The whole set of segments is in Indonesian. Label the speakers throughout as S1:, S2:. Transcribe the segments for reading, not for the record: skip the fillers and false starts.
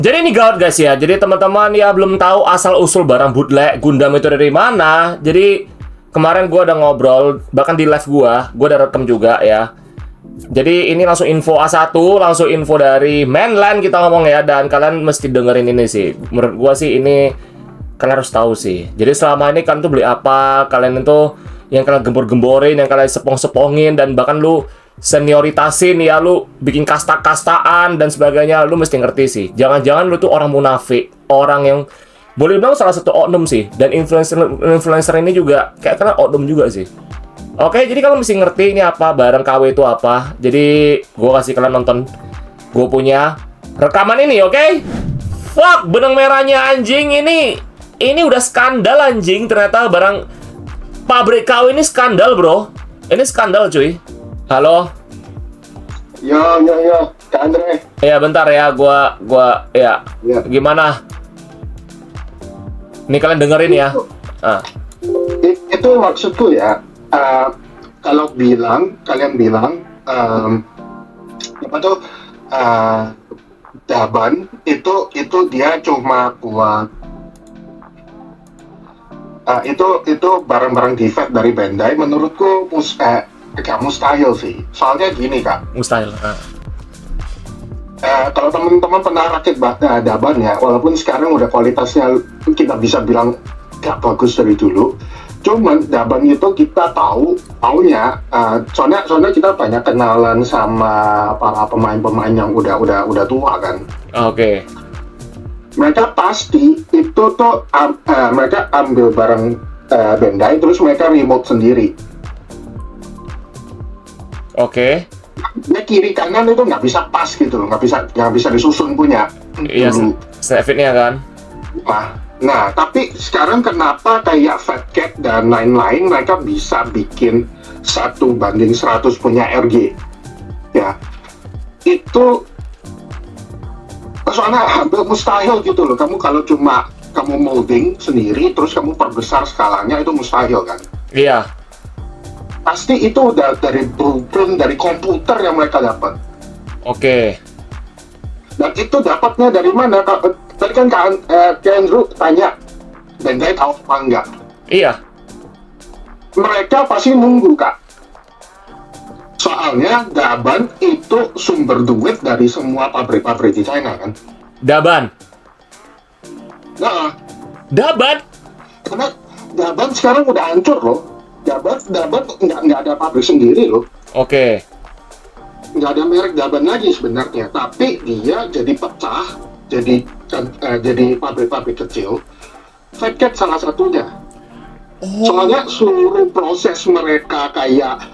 S1: Jadi ini gawat guys ya. Jadi teman-teman ya belum tahu asal usul barang bootleg Gundam itu dari mana. Jadi kemarin gua udah ngobrol, bahkan di live gua udah rekam juga ya. Jadi ini langsung info A1, langsung info dari mainland kita ngomong ya. Dan kalian mesti dengerin ini sih. Menurut gua sih ini kalian harus tahu sih. Jadi selama ini kalian tuh beli apa, kalian itu yang kalian gembor-gemborin, yang kalian sepong-sepongin, dan bahkan lu senioritasin ya, lu bikin kasta-kastaan dan sebagainya, lu mesti ngerti sih. Jangan-jangan lu tuh orang munafik, orang yang boleh bilang salah satu oknum sih. Dan influencer ini juga kayak kena oknum juga sih. Oke, jadi kalian mesti ngerti ini apa, barang KW itu apa. Jadi gua kasih kalian nonton gue punya rekaman ini, oke? Fuck, benang merahnya anjing ini udah skandal anjing. Ternyata barang pabrik KW ini skandal, bro. Ini skandal, cuy. Halo?
S2: Yo, Kak Andre.
S1: Ya, bentar ya, gua ya.
S2: Ya.
S1: Gimana? Ini kalian dengerin ya.
S2: Itu maksudku ya. Kalau kalian bilang apa tuh Daban itu dia cuma buat itu barang-barang defect dari Bandai. Menurutku agak mustahil sih. Soalnya gini Kak.
S1: Mustahil.
S2: Kalau teman-teman pernah rakit Daban ya, walaupun sekarang udah kualitasnya kita bisa bilang gak bagus dari dulu. Cuman Daban itu kita taunya, soalnya kita banyak kenalan sama para pemain-pemain yang udah tua kan.
S1: Oke.
S2: Mereka pasti itu tuh mereka ambil barang Bandai terus mereka remote sendiri.
S1: Oke.
S2: Ya kiri kanan itu nggak bisa pas gitu loh, nggak bisa disusun punya.
S1: Iya, snapfitnya kan.
S2: Nah, tapi sekarang kenapa kayak Fat Cat dan lain-lain mereka bisa bikin 1:100 punya RG? Ya, itu soalnya hampir mustahil gitu loh. Kalau kamu molding sendiri terus kamu perbesar skalanya itu mustahil kan?
S1: Iya.
S2: Pasti itu udah dari blueprint dari komputer yang mereka dapat.
S1: Oke.
S2: Dan itu dapatnya dari mana? Tadi kan Kak Andrew tanya, Bandai tahu apa enggak?
S1: Iya.
S2: Mereka pasti nunggu, Kak. Soalnya Daban itu sumber duit dari semua pabrik-pabrik di China, kan?
S1: Daban.
S2: Nah,
S1: Daban.
S2: karena Daban sekarang udah hancur loh. Daban nggak ada pabrik sendiri loh.
S1: Oke.
S2: Nggak ada merek Daban lagi sebenarnya. Tapi dia jadi pecah, jadi pabrik-pabrik kecil. Fat Cat salah satunya. Soalnya seluruh proses mereka kayak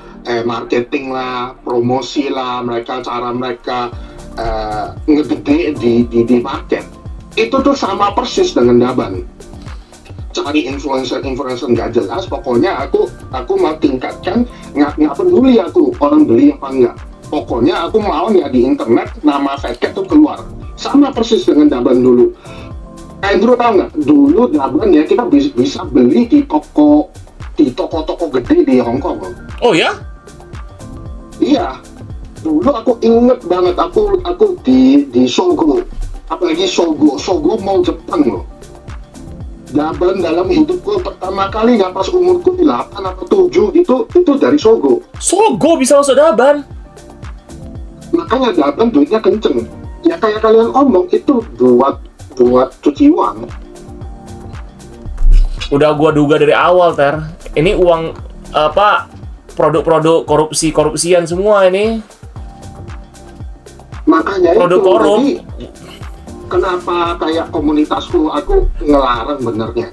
S2: marketing lah, promosi lah, cara mereka ngegede di market itu tuh sama persis dengan Daban. Cari influencer nggak jelas, pokoknya aku mau tingkatkan, nggak peduli aku orang beli apa enggak. Pokoknya aku mau ya di internet nama Fat Cat tuh keluar. Sama persis dengan Daban dulu. Andrew tahu nggak? Dulu Daban ya kita bisa beli di toko-toko gede di Hong Kong.
S1: Oh ya?
S2: Iya. Dulu aku inget banget aku di Sogo. Apalagi Sogo Mall Jepang loh. Daban dalam hidupku pertama kali nggak pas umurku 8 atau 7 itu dari Sogo.
S1: Sogo bisa masuk Daban?
S2: Makanya Daban duitnya kenceng. Ya kayak kalian omong itu buat cuci uang.
S1: Udah gua duga dari awal, Ter. Ini uang apa? Produk-produk korupsian semua ini.
S2: Makanya
S1: Produk
S2: itu
S1: korup.
S2: jadi kenapa kayak komunitasku aku ngelarang benernya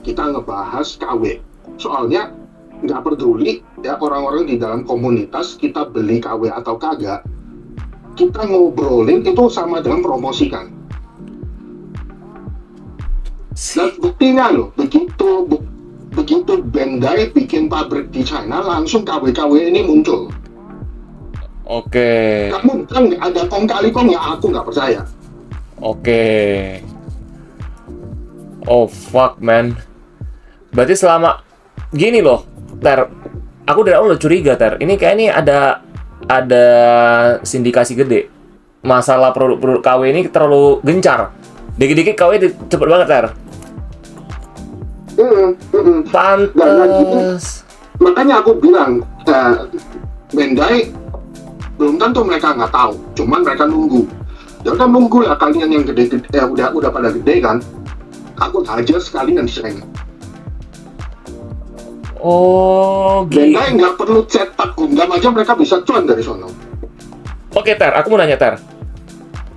S2: kita ngebahas KW. Soalnya nggak peduli ya orang-orang di dalam komunitas kita beli KW atau kagak. Kita ngobrolin itu sama dengan promosikan. Dan buktinya loh, begitu Bandai bikin pabrik di China, langsung KW-KW ini muncul.
S1: Oke.
S2: Kamu kan ada kong kali kong ya, aku nggak percaya.
S1: Oke. Oh fuck man. Berarti selama gini loh, Ter. Aku dari awal udah curiga, Ter. Ini kayak ada sindikasi gede. masalah produk-produk KW ini terlalu gencar. Dikit-dikit KW cepet banget, Ter.
S2: Dan lagi
S1: Pantes.
S2: makanya aku bilang Bandai belum tentu mereka nggak tahu, cuman mereka nunggu. Ya udah nunggu lah kalian yang gede, udah pada gede kan. Aku aja sekalian di China.
S1: Oh, gitu.
S2: Bandai nggak perlu cetak Gundam aja mereka bisa cuan dari sono.
S1: Oke, Ter, aku mau nanya, Ter.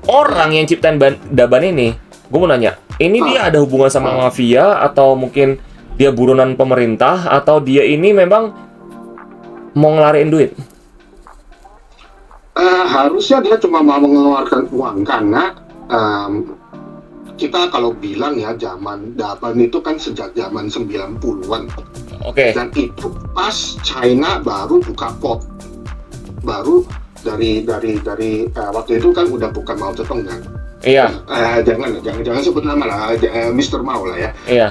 S1: Orang yang ciptain Daban ini, gue mau nanya, ini dia ada hubungan sama mafia atau mungkin dia buronan pemerintah atau dia ini memang mau ngelariin duit?
S2: Harusnya dia cuma mau mengeluarkan uang karena kita kalau bilang ya zaman Daban itu kan sejak zaman 90-an.
S1: Oke.
S2: Dan itu pas China baru buka port. Baru dari waktu itu kan udah bukan Mao Zedong kan.
S1: Iya.
S2: Jangan sebut nama lah, Mr. Mao lah ya.
S1: Iya.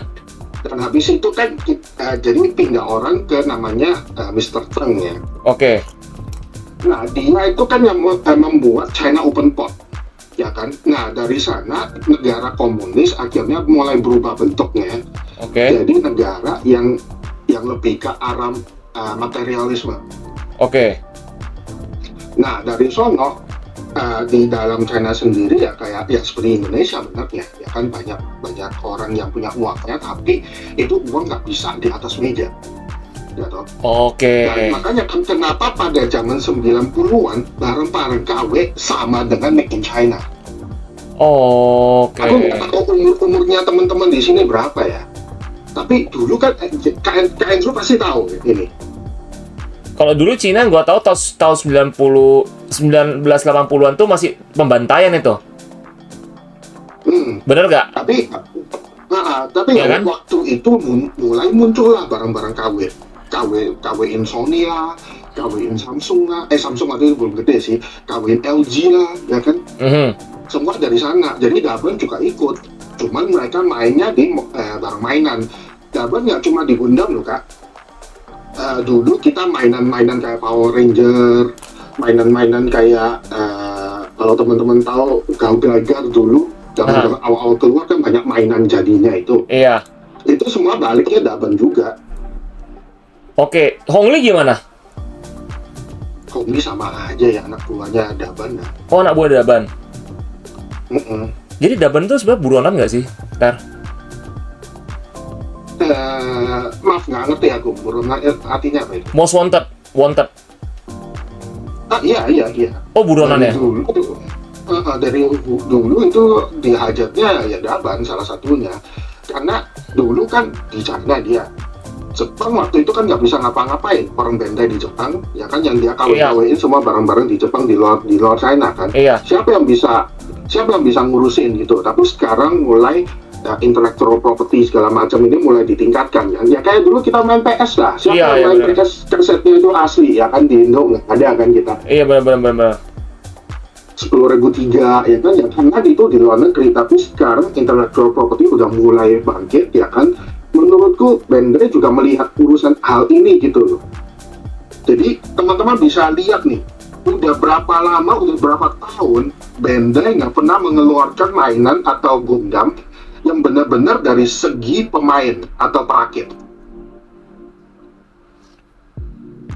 S2: Dan habis itu kan jadi pindah orang ke namanya Mr. Zheng ya.
S1: Oke.
S2: Nah, dia itu kan yang membuat China Open Port, ya kan? Nah, dari sana negara komunis akhirnya mulai berubah bentuknya.
S1: Oke.
S2: Jadi negara yang lebih ke arah materialisme.
S1: Oke.
S2: Nah, dari sono di dalam China sendiri ya kayak ya seperti Indonesia benarnya, ya kan banyak orang yang punya uangnya, tapi itu uang nggak bisa di atas meja. Ya toh?
S1: Oke.
S2: Dan makanya kenapa pada zaman 90-an barang-barang KW sama dengan Make in China.
S1: Oke.
S2: Aku nggak tahu umurnya teman-teman di sini berapa ya. Tapi dulu kan kalian dulu pasti tahu ini.
S1: Kalau dulu Cina gua tahu tahun 1980-an tuh masih pembantaian itu. Bener nggak?
S2: Tapi
S1: Ya kan?
S2: waktu itu mulai muncul lah barang-barang KW-in Sony lah, KW-in Samsung lah. Samsung waktu itu belum gede sih. KW-in LG lah, ya kan? Semua dari sana. Jadi Daban juga ikut. Cuman mereka mainnya di barang mainan. Daban nggak cuma di Gundam loh, Kak. Dulu kita mainan-mainan kayak Power Ranger, mainan-mainan kayak kalau teman-teman tahu Gaugagar dulu, zaman awal-awal keluar kan banyak mainan jadinya itu.
S1: Iya.
S2: Itu semua baliknya Daban juga.
S1: Oke, Hongli gimana?
S2: Hongli sama aja ya, anak buahnya Daban.
S1: Oh, anak buah Daban. Jadi Daban tuh sebenarnya buronan nggak sih, Ter?
S2: Maaf nggak ngerti aku buronan artinya apa itu?
S1: Most wanted.
S2: Iya.
S1: Oh, buronan ya?
S2: Dari dulu itu dihajatnya ya Daban salah satunya. Karena dulu kan di China dia. Jepang waktu itu kan nggak bisa ngapa-ngapain, orang Bandai di Jepang, ya kan yang dia KW-KW-in semua barang-barang di Jepang di luar China kan.
S1: Iya.
S2: Siapa yang bisa ngurusin gitu. Tapi sekarang mulai intellectual property segala macam ini mulai ditingkatkan ya. Ya kayak dulu kita main PS lah. Siapa yang main PS kasetnya itu asli ya kan, di Indo nggak ada kan kita.
S1: Iya, benar.
S2: 10.003 ya kan, ya karena itu di luar negeri. Tapi sekarang intellectual property udah mulai bangkit ya kan. Menurutku Bandai juga melihat urusan hal ini gitu loh. Jadi teman-teman bisa lihat nih, udah berapa lama, udah berapa tahun Bandai nggak pernah mengeluarkan mainan atau Gundam yang benar-benar dari segi pemain atau perakit.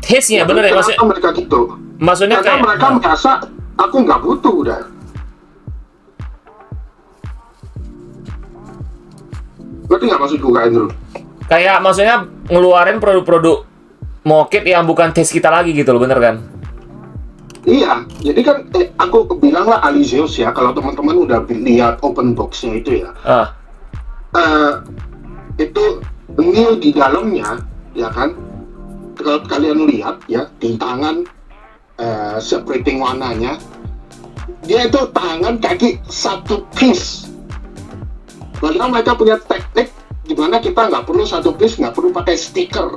S1: Taste-nya bener ya, maksudnya?
S2: Mereka gitu.
S1: Maksudnya
S2: karena
S1: kayak
S2: mereka merasa aku nggak butuh udah. Ngerti nggak maksudku kayak dulu?
S1: Kayak maksudnya ngeluarin produk-produk mokit yang bukan taste kita lagi gitu loh, bener kan?
S2: Iya, jadi kan aku bilang lah Alizeus ya, kalau teman-teman udah lihat open box-nya itu ya. Itu new di dalamnya, ya kan? Kalau kalian lihat ya, di tangan separating warnanya, dia itu tangan kaki satu piece. Padahal mereka punya teknik di mana kita nggak perlu satu piece, nggak perlu pakai stiker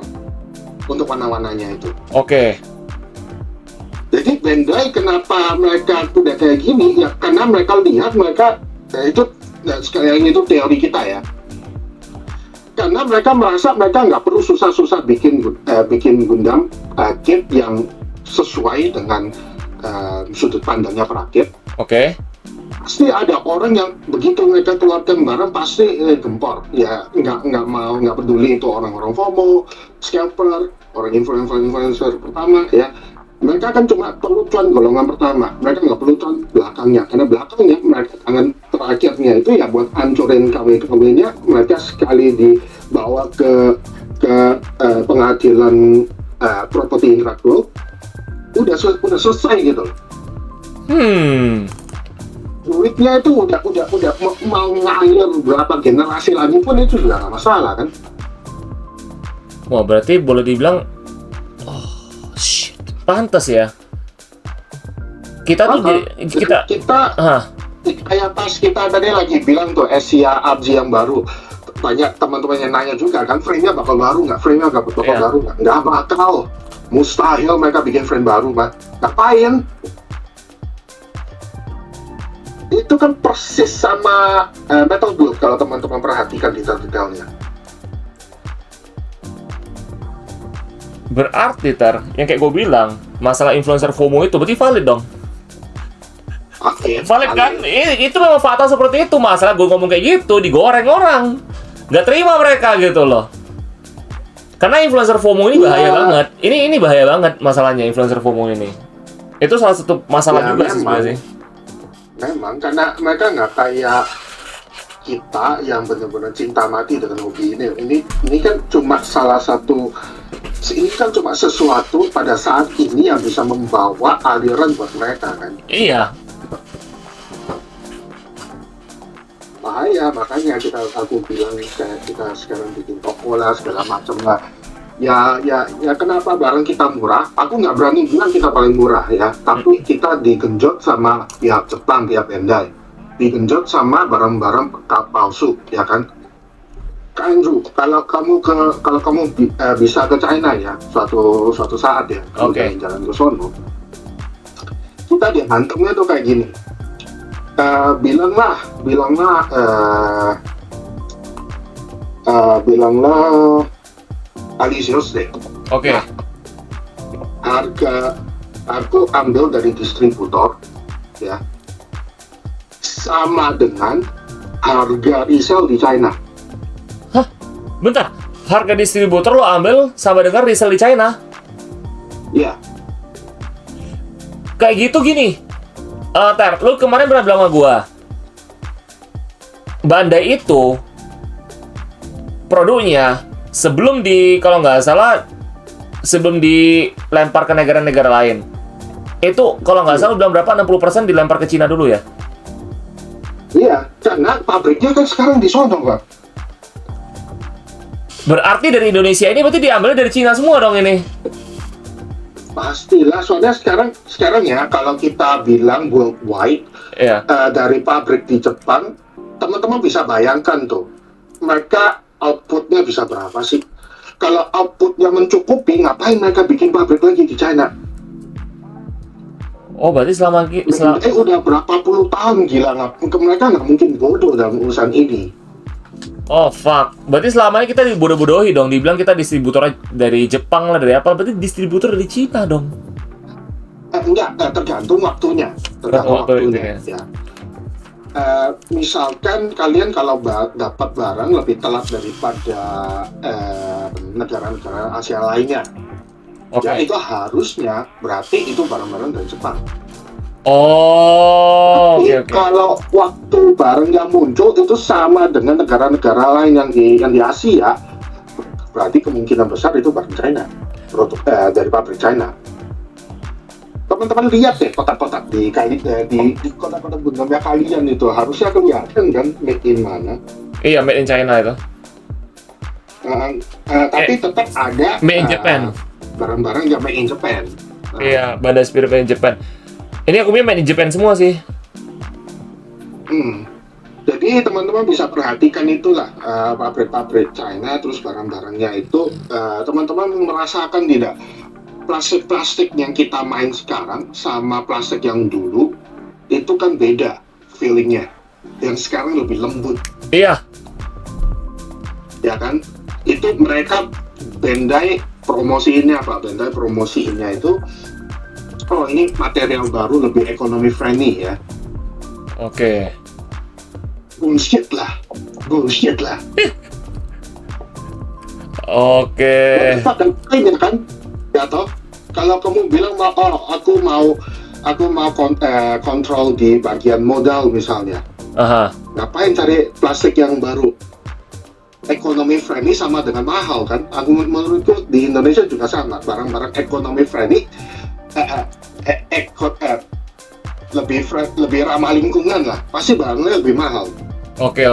S2: untuk warna-warnanya itu.
S1: Oke.
S2: Jadi Bandai kenapa mereka udah kayak gini ya karena mereka lihat itu sekalian itu teori kita ya. Karena mereka merasa mereka nggak perlu susah-susah bikin Gundam kit yang sesuai dengan sudut pandangnya perakit,
S1: Oke.
S2: pasti ada orang yang begitu mereka keluarkan barang pasti gempor, ya nggak peduli itu orang-orang FOMO, scalper, orang influencer pertama, ya mereka kan cuma perlu cuan golongan pertama, mereka nggak perlu cuan belakangnya, karena belakangnya mereka tangan terakhirnya itu ya buat hancurin KW-nya, mereka sekali dibawa ke pengadilan properti intelektual, udah selesai gitu. Duitnya itu udah mau ngalir berapa generasi lagi pun itu juga nggak masalah kan?
S1: Wah, berarti boleh dibilang, shit, pantas ya. Kita tuh
S2: kayak pas kita tadi lagi bilang tuh Asia Abji yang baru, banyak teman-teman yang nanya juga kan, frame-nya bakal baru nggak? Frame-nya bakal baru nggak bakal, mustahil mereka bikin frame baru, Pak. Ngapain? Itu kan persis sama Metal Build kalau teman-teman perhatikan detail-detailnya.
S1: berarti yang kayak gue bilang, masalah influencer FOMO itu berarti valid dong. Valid kan? Itu memang fakta seperti itu. Masalah gue ngomong kayak gitu digoreng orang, nggak terima mereka gitu loh. Karena influencer FOMO ini bahaya banget. Ini bahaya banget masalahnya influencer FOMO ini. Itu salah satu masalah juga sebenarnya sih.
S2: Memang karena mereka nggak kayak kita yang benar-benar cinta mati dengan hobi ini. Ini kan cuma salah satu. Ini kan cuma sesuatu pada saat ini yang bisa membawa aliran buat mereka kan.
S1: Iya.
S2: Bahaya, makanya aku bilang kayak kita sekarang bikin toko lah segala macam lah. Ya kenapa barang kita murah? Aku nggak berani bilang kita paling murah ya, tapi kita digenjot sama pihak Jepang, pihak Bandai, digenjot sama barang-barang palsu, ya kan? Andrew, kalau kamu bisa ke China ya, suatu saat ya, jalan ke sono, kita dihantamnya tuh kayak gini. Bilanglah Alisius deh.
S1: Oke.
S2: Nah, harga aku ambil dari distributor ya, sama dengan harga resell di China.
S1: Hah? Bentar, harga distributor lo ambil sama dengan resell di China?
S2: Iya.
S1: Kayak gitu gini. Lu kemarin pernah bilang sama gua, Bandai itu produknya sebelum dilempar ke negara-negara lain, itu kalau nggak salah bilang berapa, 60% dilempar ke Cina dulu ya?
S2: Iya, karena pabriknya kan sekarang di sono, Pak.
S1: Berarti dari Indonesia ini berarti diambil dari Cina semua dong ini?
S2: Pastilah, soalnya sekarang ya kalau kita bilang worldwide, dari pabrik di Jepang, teman-teman bisa bayangkan tuh, mereka outputnya bisa berapa sih? Kalau outputnya mencukupi, ngapain mereka bikin pabrik lagi di China?
S1: Oh, berarti
S2: udah berapa puluh tahun gila, mereka nggak mungkin bodoh dalam urusan ini.
S1: Oh fuck, berarti selama ini kita dibodoh-bodohi dong, dibilang kita distributor dari Jepang lah, dari apa, berarti distributor dari Cina dong?
S2: Enggak, tergantung waktunya. Ya. Misalkan kalian kalau dapat barang lebih telat daripada negara-negara Asia lainnya, ya itu harusnya berarti itu barang-barang dari Jepang.
S1: Oh,
S2: oke. Kalau waktu barangnya muncul itu sama dengan negara-negara lain yang di Asia, berarti kemungkinan besar itu barang China, produk dari pabrik China. Teman-teman lihat deh kotak-kotak di kotak-kotak bunga kalian itu harusnya kelihatan kan made in mana?
S1: Iya, made in China itu.
S2: Tapi tetap ada
S1: made in Japan.
S2: Barang-barang yang made in Japan.
S1: Iya, Bandai Spirit made in Japan. Ini aku punya made in Japan semua sih.
S2: Jadi teman-teman bisa perhatikan itulah pabrik-pabrik China, terus barang-barangnya itu teman-teman merasakan tidak plastik-plastik yang kita main sekarang sama plastik yang dulu itu kan beda feelingnya. Yang sekarang lebih lembut.
S1: Iya.
S2: Ya kan? Itu mereka Bandai promosiinnya apa? Bandai promosiinnya itu oh ini material baru lebih ekonomi friendly ya.
S1: Oke.
S2: Bullshit lah.
S1: Oke.
S2: Ini kan, ya toh. Kalau kamu bilang aku mau kontrol di bagian modal misalnya.
S1: Aha.
S2: Ngapain cari plastik yang baru? Ekonomi friendly sama dengan mahal kan? Menurutku di Indonesia juga sama. Barang-barang ekonomi friendly lebih ramah lingkungan lah. Pasti barangnya lebih mahal.
S1: Oke.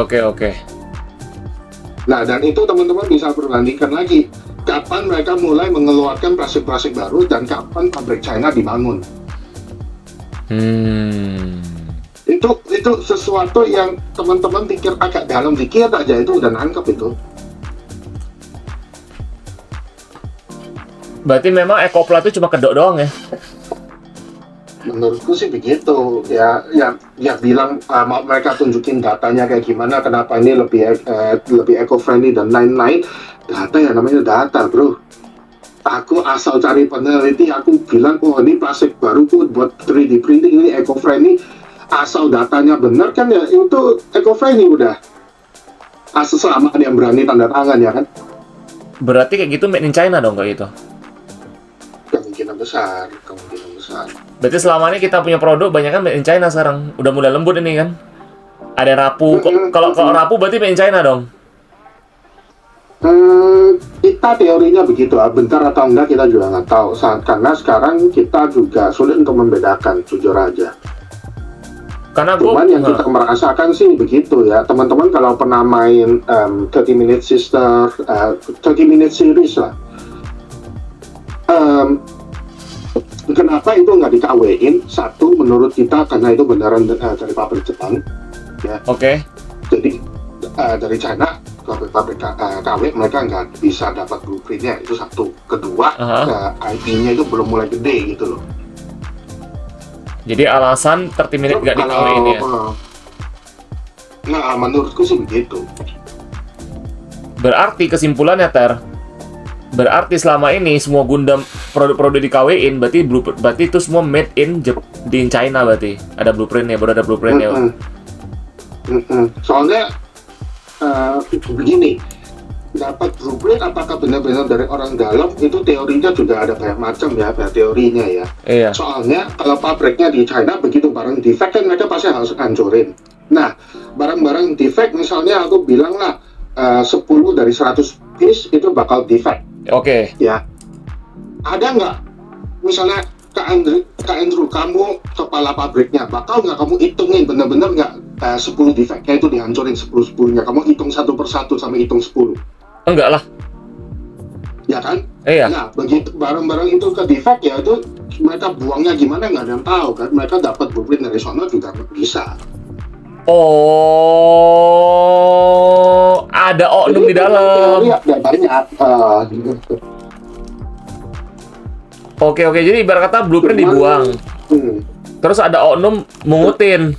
S2: Nah, dan itu teman-teman bisa perbandingkan lagi. Kapan mereka mulai mengeluarkan plastik-plastik baru dan kapan pabrik China dibangun. Itu sesuatu yang teman-teman pikir agak dalam dikit aja itu udah nangkep itu.
S1: Berarti memang ekoplat itu cuma kedok doang ya?
S2: Menurutku sih begitu ya bilang mau mereka tunjukin datanya kayak gimana, kenapa ini lebih eco friendly dan lain-lain. Data ya, namanya data bro. Aku asal cari peneliti, aku bilang ini plastik baru tuh buat 3D printing, ini eco friendly. Asal datanya benar kan ya itu eco friendly udah. Asal selama ada yang berani tanda tangan ya kan.
S1: Berarti kayak gitu made in China dong kayak gitu?
S2: Kemungkinan besar.
S1: Berarti selama ini kita punya produk banyak kan made in China sekarang. Udah mulai lembut ini kan. Ada rapuh. Kalau rapuh berarti made in China dong.
S2: Kita teorinya begitu. Bentar atau enggak kita juga nggak tahu. Karena sekarang kita juga sulit untuk membedakan, jujur aja. Cuman yang kita merasakan sih begitu ya. Teman-teman kalau pernah main 30 Minute Sister, 30 Minute Series lah. Kenapa itu nggak di-KW-in? Satu, menurut kita karena itu beneran dari pabrik Jepang, ya.
S1: Oke.
S2: Jadi dari China pabrik KW mereka nggak bisa dapat blueprintnya, itu satu. Kedua, IP-nya itu belum mulai gede gitu loh.
S1: Jadi alasan 30 menit nggak di-KW-in ya?
S2: Nah, menurutku sih begitu.
S1: Berarti kesimpulannya berarti selama ini semua Gundam produk-produk di KW-in berarti itu semua made in di China, berarti ada blueprintnya, baru ada blueprintnya.
S2: Soalnya begini, dapat blueprint apakah benar-benar dari orang dalam itu teorinya juga ada banyak macam ya, teorinya ya.
S1: Iya.
S2: Soalnya kalau pabriknya di China begitu barang defect kan mereka pasti harus hancurin. Nah, barang-barang defect misalnya aku bilang lah 10 dari 100 piece itu bakal defect.
S1: Oke.
S2: Ya, ada nggak misalnya Kak Andrew, kamu kepala pabriknya, bakal nggak kamu hitungin bener-bener nggak 10 defectnya itu dihancurin 10-10-nya, kamu hitung satu persatu sampai hitung 10?
S1: Enggak lah.
S2: Ya kan?
S1: Iya.
S2: Nah, begitu barang-barang itu ke defect ya itu mereka buangnya gimana nggak ada yang tahu kan, mereka dapat blueprint dari sana juga bisa.
S1: Oh, ada oknum di dalam.
S2: Teori ada banyak.
S1: Oke, jadi ibarat kata blueprint dibuang. Terus ada oknum mengutin.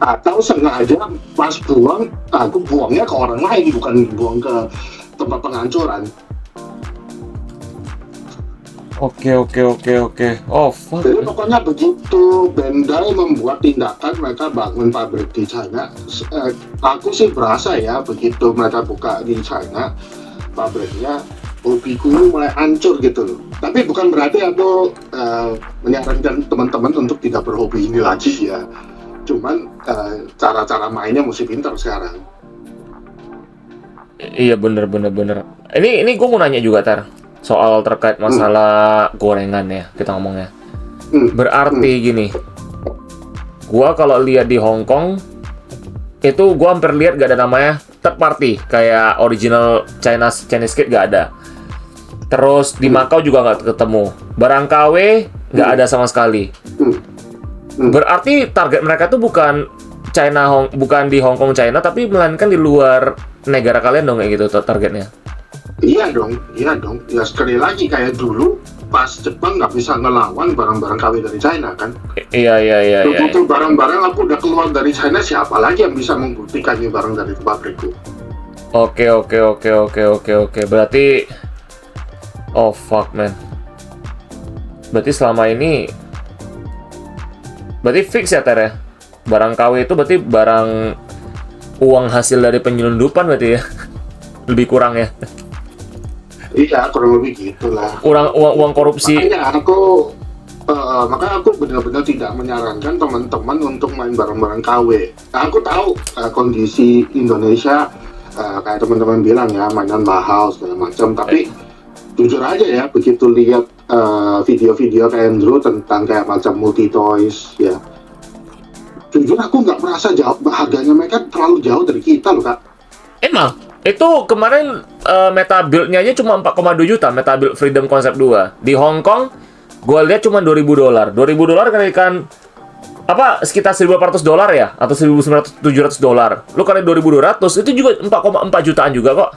S2: Atau sengaja pas buang, aku buangnya ke orang lain, bukan buang ke tempat penghancuran.
S1: Oke. Oh, fuck.
S2: Jadi pokoknya begitu Bandai membuat tindakan mereka bangun pabrik di China, aku sih berasa ya begitu mereka buka di China pabriknya, hobiku mulai hancur gitu loh. Tapi bukan berarti aku menyarankan teman-teman untuk tidak berhobi ini lagi ya. Cuman cara-cara mainnya mesti pintar sekarang.
S1: Iya bener. Ini gue mau nanya juga soal terkait masalah gorengan ya, kita ngomongnya. Berarti gini, gua kalau lihat di Hong Kong itu gua hampir lihat gak ada namanya third party kayak original Chinese kit gak ada. Terus di Macau juga gak ketemu. Barang KW gak ada sama sekali. Berarti target mereka tuh bukan bukan di Hong Kong China, tapi melainkan di luar negara kalian dong kayak gitu targetnya.
S2: Iya dong. Ya sekali lagi kayak dulu pas Jepang nggak bisa ngelawan barang-barang KW dari China kan.
S1: Iya.
S2: Begitu barang-barang aku udah keluar dari China, siapa lagi yang bisa membuktikan ini barang dari pabrikku?
S1: Oke. Berarti, oh fuck man. Berarti selama ini berarti fix ya Ter ya? Barang KW itu berarti barang uang hasil dari penyelundupan berarti ya? Lebih kurang ya?
S2: Iya, kurang lebih gitulah.
S1: Uang korupsi.
S2: Makanya aku benar-benar tidak menyarankan teman-teman untuk main barang-barang KW. Aku tahu kondisi Indonesia kayak teman-teman bilang ya, mainan mahal segala macam. Tapi jujur aja ya, begitu lihat video-video kayak Andrew tentang kayak macam multi toys ya, jujur aku nggak merasa jauh, harganya mereka terlalu jauh dari kita loh Kak.
S1: Emang itu kemarin meta build-nya aja cuma 4,2 juta, meta build Freedom Concept 2. Di Hong Kong gua lihat cuma $2.000. $2.000 kalikan apa sekitar $1.800 ya atau $1.700. Lu kali 2.200 itu juga 4,4 jutaan juga kok.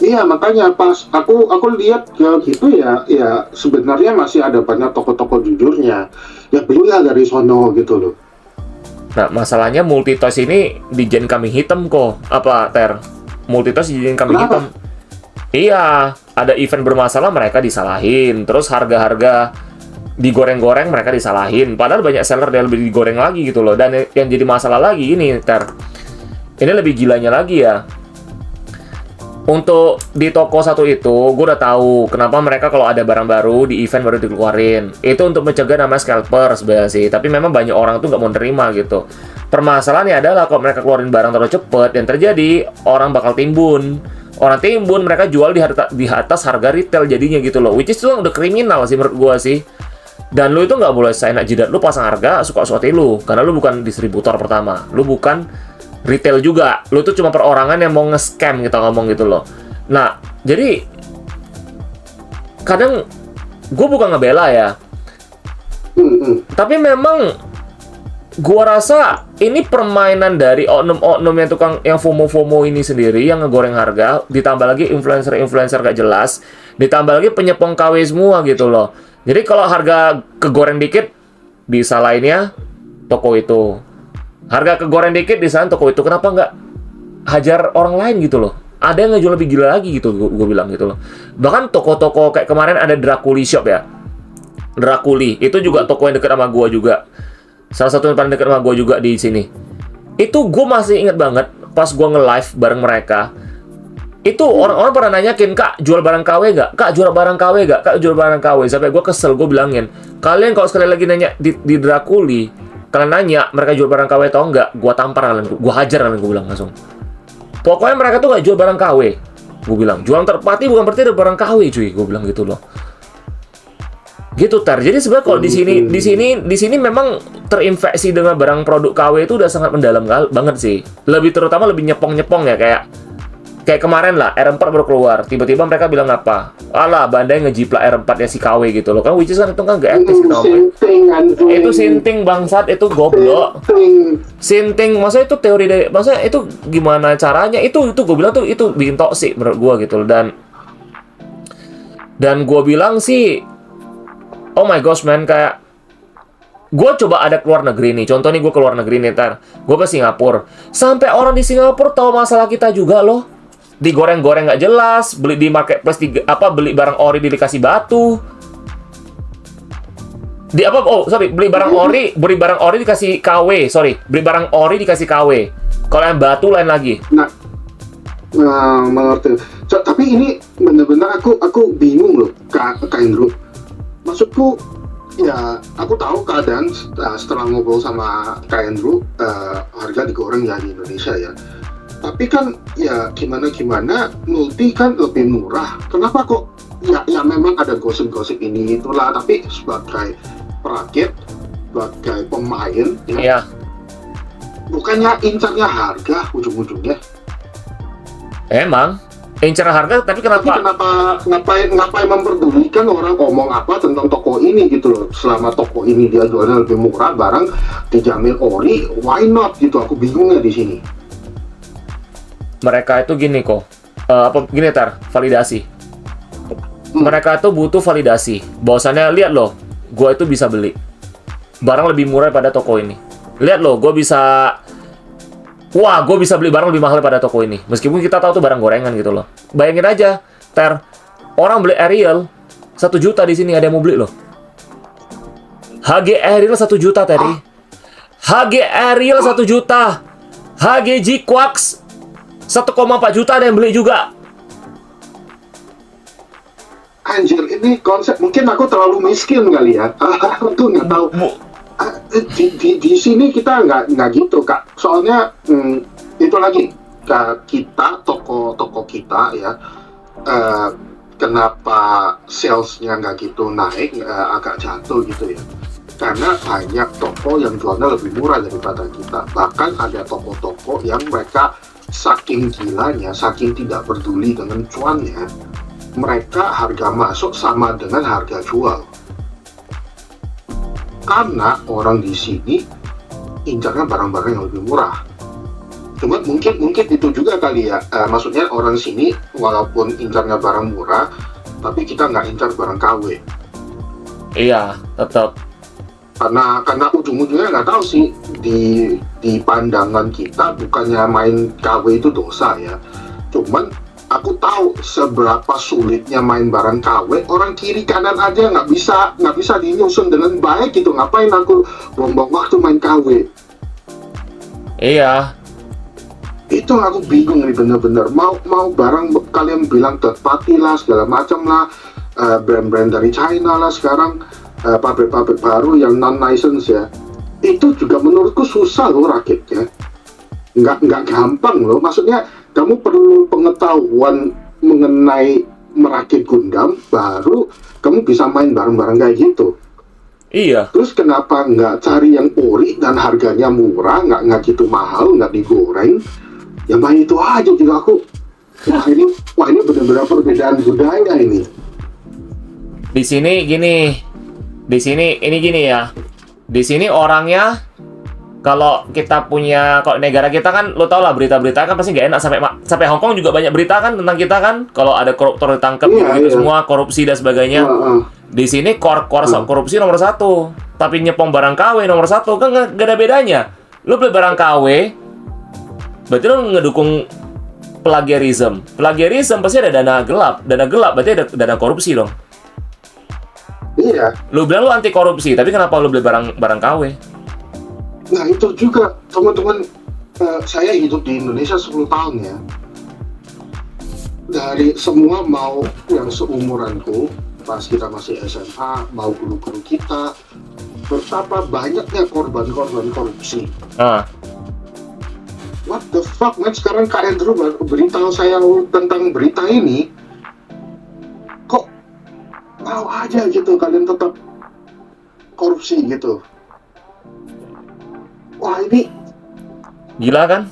S2: Iya, makanya pas aku lihat ya gitu ya sebenarnya masih ada banyak toko-toko jujurnya. Ya belilah dari sono gitu loh.
S1: Nah, masalahnya multi toys ini dijadiin kambing hitam kok. Apa, Ter? Multi toys dijadiin kambing
S2: Kenapa?
S1: hitam. Iya, ada event bermasalah mereka disalahin. Terus harga-harga digoreng-goreng mereka disalahin. Padahal banyak seller yang lebih digoreng lagi gitu loh. Dan yang jadi masalah lagi ini, Ter. Ini lebih gilanya lagi ya. Untuk di toko satu itu, gue udah tahu kenapa mereka kalau ada barang baru di event baru dikeluarin. Itu untuk mencegah namanya scalper sebenarnya sih. Tapi memang banyak orang tuh nggak mau nerima gitu. Permasalahannya adalah kalau mereka keluarin barang terlalu cepet, yang terjadi orang bakal timbun. Orang timbun, mereka jual di atas harga retail jadinya gitu loh. Which is itu udah kriminal sih menurut gue sih. Dan lu itu nggak boleh seenak jidat lu pasang harga suka-suka lu. Karena lu bukan distributor pertama. Lu bukan retail juga, lu tuh cuma perorangan yang mau nge-scam kita ngomong gitu loh. Nah, jadi kadang gue bukan ngebela ya, tapi memang gue rasa ini permainan dari oknum-oknum yang tukang yang FOMO ini sendiri yang ngegoreng harga, ditambah lagi influencer gak jelas, ditambah lagi penyepong KW semua gitu loh. Jadi kalau harga kegoreng dikit, disalahinnya toko itu. Harga kegoreng dikit di sana toko itu, kenapa nggak hajar orang lain gitu loh? Ada yang ngejual lebih gila lagi gitu, gue bilang gitu loh. Bahkan toko-toko kayak kemarin ada Draculi Shop ya. Draculi, itu juga toko yang dekat sama gue juga. Salah satu yang paling dekat sama gue juga di sini. Itu gue masih inget banget pas gue nge-live bareng mereka. Itu orang-orang pernah nanyakin, Kak, jual barang KW nggak? Kak, jual barang KW nggak? Kak, jual barang KW. Sampai gue kesel, gue bilangin, kalian kalau sekali lagi nanya di Draculi, kalian nanya mereka jual barang KW atau enggak, gua tampar kalian, gua hajar kalian, gua bilang langsung. Pokoknya mereka tuh nggak jual barang KW, gua bilang. Jualan terpati bukan berarti ada barang KW, cuy, gua bilang gitu loh. Gitu Tar. Jadi sebenarnya kalau di sini memang terinfeksi dengan barang produk KW itu udah sangat mendalam banget sih. Lebih terutama lebih nyepong-nyepong ya kayak kemarin lah, R4 baru keluar. Tiba-tiba mereka bilang apa? Alah, Bandai ngejiplak R4-nya si KW gitu loh. Kan which is kan itu kan gak etis kita ngomongin. Itu sinting bangsat, itu goblok. Sinting, maksudnya itu teori dari, maksudnya itu gimana caranya? Itu gue bilang tuh itu bikin toksik menurut gue gitu loh. Dan gue bilang sih, oh my gosh man, kayak gue coba ada keluar negeri nih. Contoh nih gue keluar negeri nih, Tar. Gue ke Singapura. Sampai orang di Singapura tahu masalah kita juga loh. Digoreng-goreng nggak jelas, beli di marketplace beli barang ori dikasih batu. Beli barang ori dikasih KW, beli barang ori dikasih KW. Kalau yang batu lain lagi.
S2: Nah, mengerti. Tapi ini benar-benar aku bingung loh, Kak Andrew. Maksudku, ya aku tahu keadaan setelah ngobrol sama Kak Andrew, harga digoreng ya di Indonesia ya. Tapi kan ya gimana multi kan lebih murah. Kenapa kok ya memang ada gosip-gosip ini itulah, tapi sebagai perakit, sebagai pemain ya, bukannya incarnya harga ujung-ujungnya.
S1: Emang incar harga, tapi kenapa
S2: ngapain memperdulikan orang ngomong apa tentang toko ini gitu loh. Selama toko ini dia jualnya lebih murah, barang dijamin ori, why not gitu. Aku bingungnya di sini.
S1: Mereka itu gini kok, validasi. Mereka tuh butuh validasi. Bahwasannya lihat loh, gue itu bisa beli barang lebih murah pada toko ini. Lihat loh, gue bisa beli barang lebih mahal pada toko ini. Meskipun kita tahu tuh barang gorengan gitu loh. Bayangin aja, Ter, orang beli Ariel 1 juta di sini ada yang mau beli loh. HG Ariel 1 juta, Terry. HG Ariel 1 juta. HGG Quarks 1,4 juta ada yang beli juga.
S2: Anjir, ini konsep, mungkin aku terlalu miskin kali ya. Aku tuh nggak tahu. Di sini kita nggak gitu, Kak. Soalnya itu lagi, kita toko kita ya, kenapa salesnya nggak gitu naik, agak jatuh gitu ya. Karena banyak toko yang jualnya lebih murah daripada kita. Bahkan ada toko-toko yang mereka saking gilanya, saking tidak peduli dengan cuannya, mereka harga masuk sama dengan harga jual. Karena orang di sini incarnya barang-barang yang lebih murah. Cuma mungkin itu juga kali ya. Maksudnya orang sini walaupun incarnya barang murah, tapi kita nggak incar barang KW.
S1: Iya, tetap.
S2: Karena ujung-ujungnya nggak tahu sih, di pandangan kita bukannya main KW itu dosa ya. Cuman aku tahu seberapa sulitnya main barang KW. Orang kiri kanan aja nggak bisa dinyusun dengan baik gitu. Ngapain aku buang-buang waktu main KW?
S1: Iya.
S2: Itu aku bingung nih bener-bener. Mau barang kalian bilang third party lah, segala macam lah, brand-brand dari China lah sekarang, pabrik-pabrik baru yang non-license ya. Itu juga menurutku susah loh rakitnya. Nggak gampang loh. Maksudnya kamu perlu pengetahuan mengenai merakit Gundam, baru kamu bisa main barang-barang kayak gitu.
S1: Iya.
S2: Terus kenapa nggak cari yang ori dan harganya murah, nggak gitu mahal, nggak digoreng? Ya main itu aja juga aku. Wah ini benar-benar perbedaan budaya ini.
S1: Di sini gini. Di sini ini gini ya. Di sini orangnya, kalau kita punya, kalau negara kita kan, lo tau lah berita-berita kan pasti nggak enak. Sampai Hong Kong juga banyak berita kan tentang kita kan. Kalau ada koruptor ditangkap gitu semua, korupsi dan sebagainya. Di sini korupsi nomor 1, tapi nyepong barang KW nomor 1 kan nggak ada bedanya. Lo beli barang KW, berarti lo ngedukung plagiarism. Plagiarism pasti ada dana gelap. Dana gelap berarti ada dana korupsi dong.
S2: Iya.
S1: Lo bilang lo anti korupsi, tapi kenapa lo beli barang KW?
S2: Nah itu juga teman-teman, saya hidup di Indonesia 10 tahun ya. Dari semua, mau yang seumuranku pas kita masih SMA, mau guru-guru kita, betapa banyaknya korban-korban korupsi. What the fuck man, sekarang Kak Andrew beritahu saya tentang berita ini, kok mau aja gitu kalian tetap korupsi gitu. Wah ini
S1: Gila kan?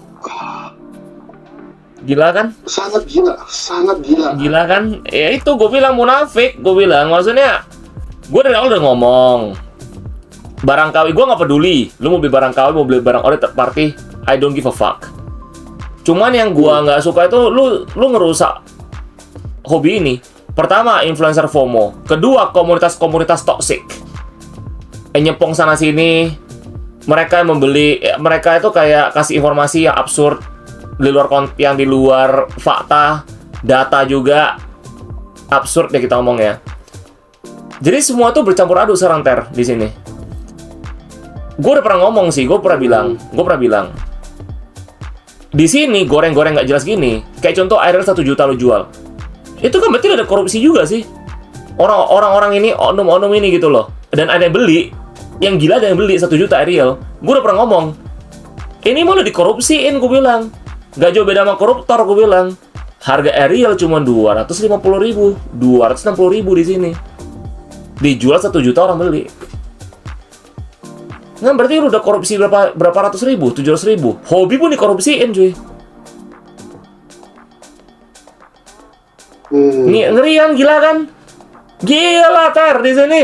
S1: Gila kan?
S2: sangat gila, sangat gila.
S1: Gila kan? Ya itu gue bilang munafik. Gue bilang, maksudnya gue dari awal udah ngomong, barang KW gue nggak peduli. Lu mau beli barang KW, mau beli barang ori third party, I don't give a fuck. Cuman yang gue nggak suka itu lu ngerusak hobi ini. Pertama, influencer FOMO. Kedua, komunitas-komunitas toxic. Nyepong sana sini. Mereka yang membeli, mereka itu kayak kasih informasi yang absurd, yang di luar fakta, data juga absurd ya kita ngomong ya. Jadi semua tuh bercampur aduk sekarang di sini. Gue udah pernah ngomong sih, gue pernah bilang. Di sini goreng-goreng nggak jelas gini, kayak contoh Ariel 1 juta lo jual. Itu kan berarti ada korupsi juga sih. Orang-orang ini, oknum-oknum ini gitu loh. Dan ada yang beli. Yang gila ada yang beli 1 juta Ariel. Gue udah pernah ngomong, ini malah dikorupsiin, gue bilang. Gak jauh beda sama koruptor, gue bilang. Harga Ariel cuma 250.000, 260.000 di sini. Dijual 1 juta orang beli. Nah berarti udah korupsi berapa ratus ribu, 700.000. Hobi pun dikorupsiin cuy. Ngeri kan, gila kan? Gila di sini.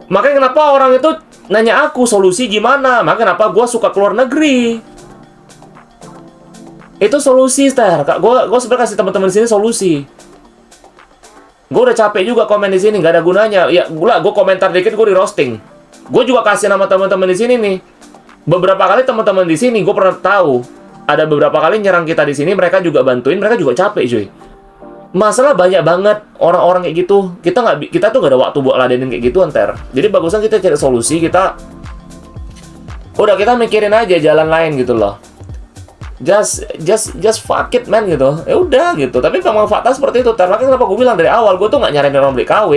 S1: Makanya kenapa orang itu nanya aku solusi gimana? Makanya kenapa gue suka keluar negeri. Itu solusi, Kak. Gue sebenarnya kasih teman-teman di sini solusi. Gue udah capek juga komen di sini, nggak ada gunanya. Ya, gue komentar dikit gue di roasting. Gue juga kasih nama teman-teman di sini nih. Beberapa kali teman-teman di sini gue pernah tahu ada beberapa kali nyerang kita di sini, mereka juga bantuin, mereka juga capek cuy. Masalah banyak banget orang-orang kayak gitu. Kita tuh nggak ada waktu buat ladenin kayak gitu antar. Jadi bagusan kita cari solusi, kita mikirin aja jalan lain gitu loh. Just fuck it man gitu. Ya udah gitu. Tapi memang fakta seperti itu. Karena kenapa gue bilang dari awal, gue tuh nggak nyaranin orang beli KW.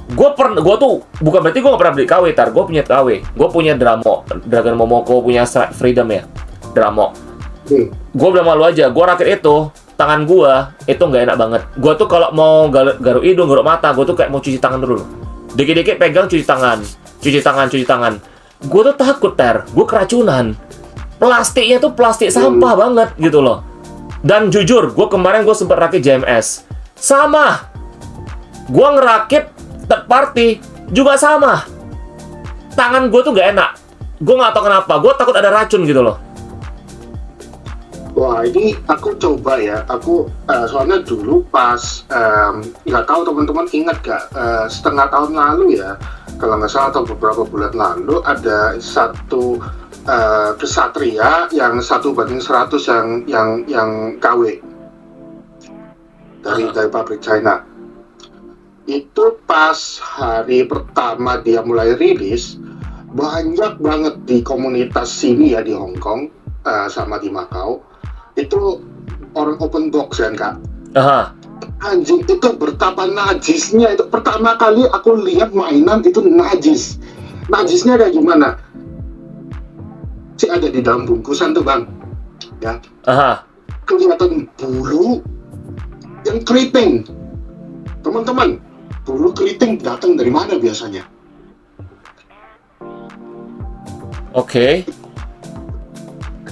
S1: Gue tuh bukan berarti gue nggak pernah beli KW, gue punya KW. Gue punya Dragon Momoko, punya Strike Freedom ya, Dramo. Gue bilang malu aja, gue rakit itu, tangan gue itu nggak enak banget. Gue tuh kalau mau garuk hidung, garuk mata, gue tuh kayak mau cuci tangan dulu. Dikit-dikit pegang cuci tangan. Gue tuh takut gue keracunan. Plastiknya tuh plastik sampah banget gitu loh. Dan jujur, kemarin gue sempat rakit JMS, sama. Gue ngerakit third party juga sama. Tangan gue tuh nggak enak. Gue nggak tahu kenapa. Gue takut ada racun gitu loh.
S2: Wah, ini aku coba ya. Soalnya dulu pas nggak tahu teman-teman ingat gak, setengah tahun lalu ya, kalau nggak salah atau beberapa bulan lalu, ada satu kesatria yang 1:100 yang KW dari pabrik China. Itu pas hari pertama dia mulai rilis, banyak banget di komunitas sini ya di Hong Kong sama di Macau. Itu orang open box kan Kak. Anjing, itu betapa najisnya. Itu pertama kali aku lihat mainan itu najis. Najisnya kayak gimana? Si ada di dalam bungkusan tuh bang, ya. Kelihatan bulu yang keriting. Teman-teman, bulu keriting datang dari mana biasanya?
S1: Oke.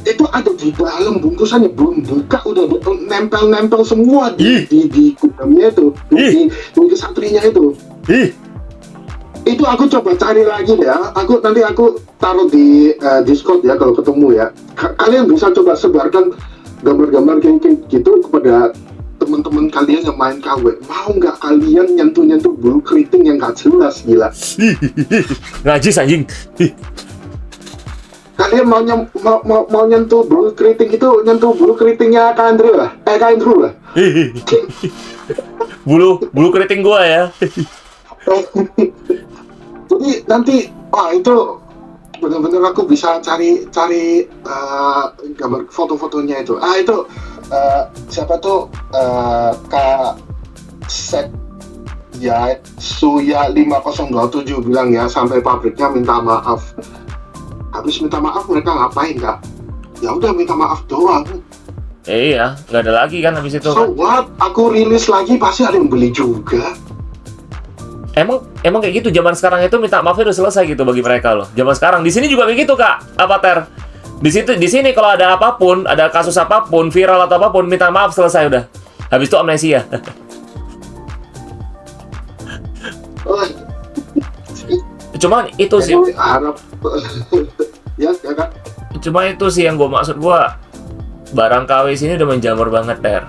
S2: Itu ada di dalam bungkusannya, belum buka udah nempel semua di gudangnya itu, di kesatrinya itu. Itu aku coba cari lagi ya. Nanti aku taruh di Discord ya kalau ketemu ya. Kalian bisa coba sebarkan gambar-gambar kayak gitu kepada teman-teman kalian yang main KW. Mau nggak kalian nyentuh bulu keriting yang nggak jelas, gila.
S1: Najis anjing.
S2: Kalian mau nyentuh bulu keriting itu, nyentuh bulu keritingnya Kak Andrew lah. Kak Andrew lah.
S1: bulu keriting gua ya.
S2: Jadi nanti, wah itu benar-benar aku bisa cari gambar foto-fotonya itu. Itu siapa tuh Kak Set ya Suya 5027 bilang ya, sampai pabriknya minta maaf. Habis minta maaf mereka ngapain Kak? Ya udah minta maaf doang.
S1: Iya, nggak ada lagi kan habis itu.
S2: So what? Aku rilis lagi pasti ada yang beli juga.
S1: Emang kayak gitu zaman sekarang itu minta maafnya udah selesai gitu bagi mereka loh. Zaman sekarang di sini juga kayak gitu Kak. Apa Ter? Di sini kalau ada apapun, ada kasus apapun, viral atau apapun, minta maaf selesai udah. Habis itu amnesia. Cuman itu sih.
S2: Harap ya Kak.
S1: Cuma itu sih yang gue maksud, barang KW sini udah menjamur banget Ter.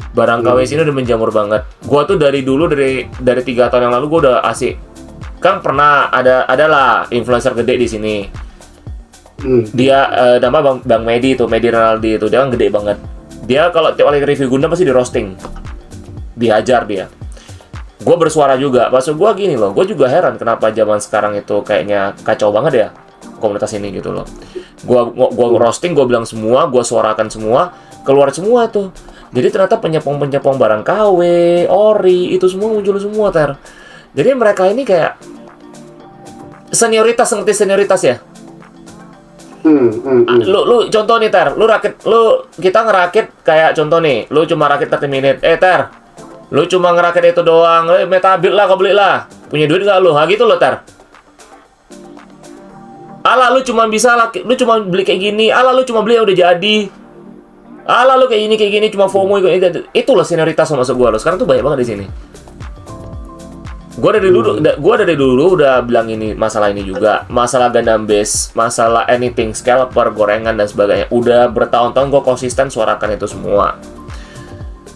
S1: Barang KW sini udah menjamur banget. Gua tuh dari 3 tahun yang lalu gua udah asik. Kan pernah adalah influencer gede di sini. Dia nama Bang Medi itu, Medi Ronaldi itu, dia kan gede banget. Dia kalau tiap kali review Gundam pasti di roasting. Dihajar dia. Gua bersuara juga. Maksud gua gini loh, gua juga heran kenapa zaman sekarang itu kayaknya kacau banget ya komunitas ini gitu loh. Gua roasting, gua bilang semua, gua suarakan semua, keluar semua tuh. Jadi ternyata penyepong barang KW, ori, itu semua muncul semua Ter. Jadi mereka ini kayak senioritas, ngerti senioritas ya? Lu contoh nih Ter, kita ngerakit kayak contoh nih, lu cuma rakit 30 menit. Ter, lu cuma ngerakit itu doang, Metabit lah, kau beli lah. Punya duit nggak lu? Gitu lo Ter. Alah lu cuma beli kayak gini, lu cuma beli yang udah jadi. Lu kayak gini cuma FOMO itu loh senioritas maksud gua loh. Sekarang tuh banyak banget di sini. Gua dari dulu udah bilang ini masalah ini juga, masalah Gundam base, masalah anything scalper, gorengan dan sebagainya. Udah bertahun-tahun gua konsisten suarakan itu semua.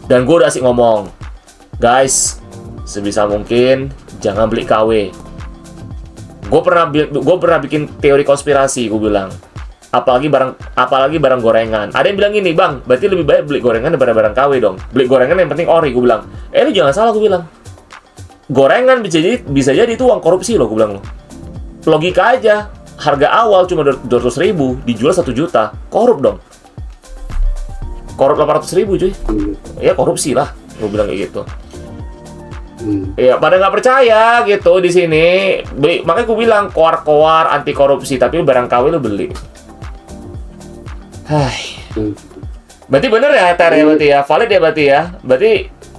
S1: Dan gua udah asik ngomong, guys, sebisa mungkin jangan beli KW. Gue pernah bikin teori konspirasi, gue bilang apalagi barang gorengan. Ada yang bilang gini, "Bang, berarti lebih baik beli gorengan daripada barang KW dong. Beli gorengan yang penting ori," gue bilang. Lu jangan salah, gue bilang. Gorengan bisa jadi itu uang korupsi loh, gue bilang lo. Logika aja. Harga awal cuma 200.000, dijual 1 juta. Korup dong. Korup 800.000 cuy. Ya korupsi lah, gue bilang kayak gitu. Ya pada nggak percaya gitu di sini. Makanya gue bilang koar-koar anti korupsi, tapi barang KW lo beli. Hai. Berarti bener ya Ter ya, berarti ya valid ya, berarti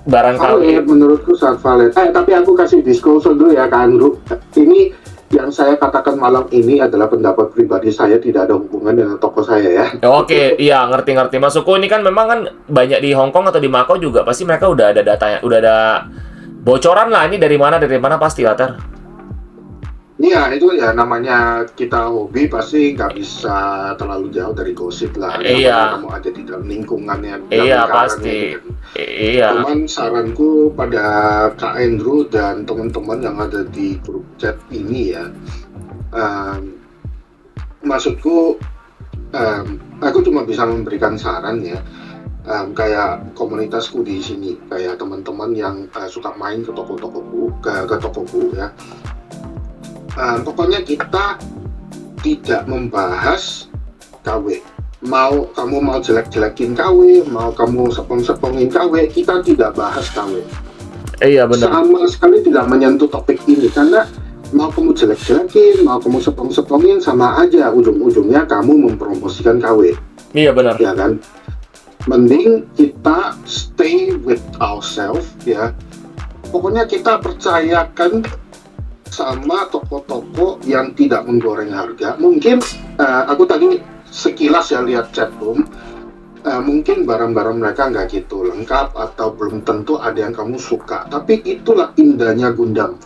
S1: barang KW.
S2: Valid, menurutku sangat valid. Tapi aku kasih disclosure dulu ya Kak Andrew. Ini yang saya katakan malam ini adalah pendapat pribadi saya, tidak ada hubungan dengan toko saya ya.
S1: Oke, iya ngerti. Maksudku ini kan memang kan banyak di Hong Kong atau di Macau juga pasti mereka udah ada datanya, udah ada bocoran lah ini dari mana pasti lah Ter.
S2: Iya, itu ya namanya kita hobi, pasti nggak bisa terlalu jauh dari gosip lah.
S1: Iya.
S2: Kamu ada di dalam lingkungannya.
S1: Iya pasti. Iya.
S2: Cuman saranku pada Kak Andrew dan teman-teman yang ada di grup chat ini ya, maksudku, aku cuma bisa memberikan saran ya. Kayak komunitasku di sini, kayak teman-teman yang suka main ke toko-tokoku, ke tokoku ya. Pokoknya kita tidak membahas KW. Kamu mau jelek-jelekin KW, mau kamu sepong-sepongin KW, kita tidak bahas KW.
S1: Iya benar.
S2: Sama sekali tidak menyentuh topik ini, karena mau kamu jelek-jelekin, mau kamu sepong-sepongin, sama aja ujung-ujungnya kamu mempromosikan KW.
S1: Iya benar.
S2: Ya kan? Mending kita stay with ourselves ya. Pokoknya kita percayakan sama toko-toko yang tidak menggoreng harga. Mungkin aku tadi sekilas ya lihat chatroom, mungkin barang-barang mereka nggak gitu lengkap atau belum tentu ada yang kamu suka. Tapi itulah indahnya Gundam.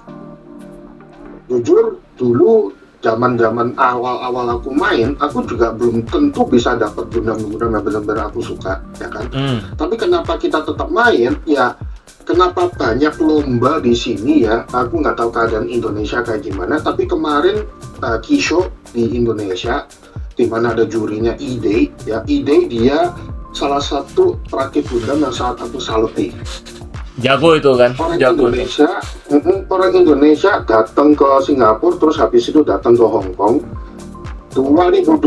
S2: Jujur dulu zaman-zaman awal-awal aku main, aku juga belum tentu bisa dapat Gundam yang benar-benar aku suka, ya kan? Tapi kenapa kita tetap main? Ya kenapa banyak lomba di sini ya? Aku nggak tahu keadaan Indonesia kayak gimana. Tapi kemarin Kisho di Indonesia, di mana ada jurinya Ide, ya Ide dia salah satu perakit Gundam yang sangat aku saluti.
S1: Jago itu kan.
S2: Orang Indonesia datang ke Singapura, terus habis itu datang ke Hong Kong. 2012